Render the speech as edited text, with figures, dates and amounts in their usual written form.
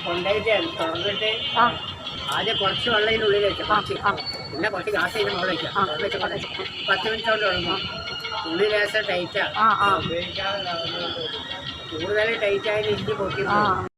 കൊണ്ടുപോയിട്ട് തുറന്നിട്ട് ആദ്യം കുറച്ച് വെള്ളത്തിനുള്ളിൽ വെച്ചു പിന്നെ കുറച്ച് ഗ്യാസ് ചെയ്ത് മുകളിൽ വെക്കാം 10 മിനിറ്റ് കൊണ്ട് തുടങ്ങും. ഉള്ളി ലേശം ടൈറ്റാണ്, കൂടുതൽ ടൈറ്റായാലും ഇഞ്ചി പൊട്ടി.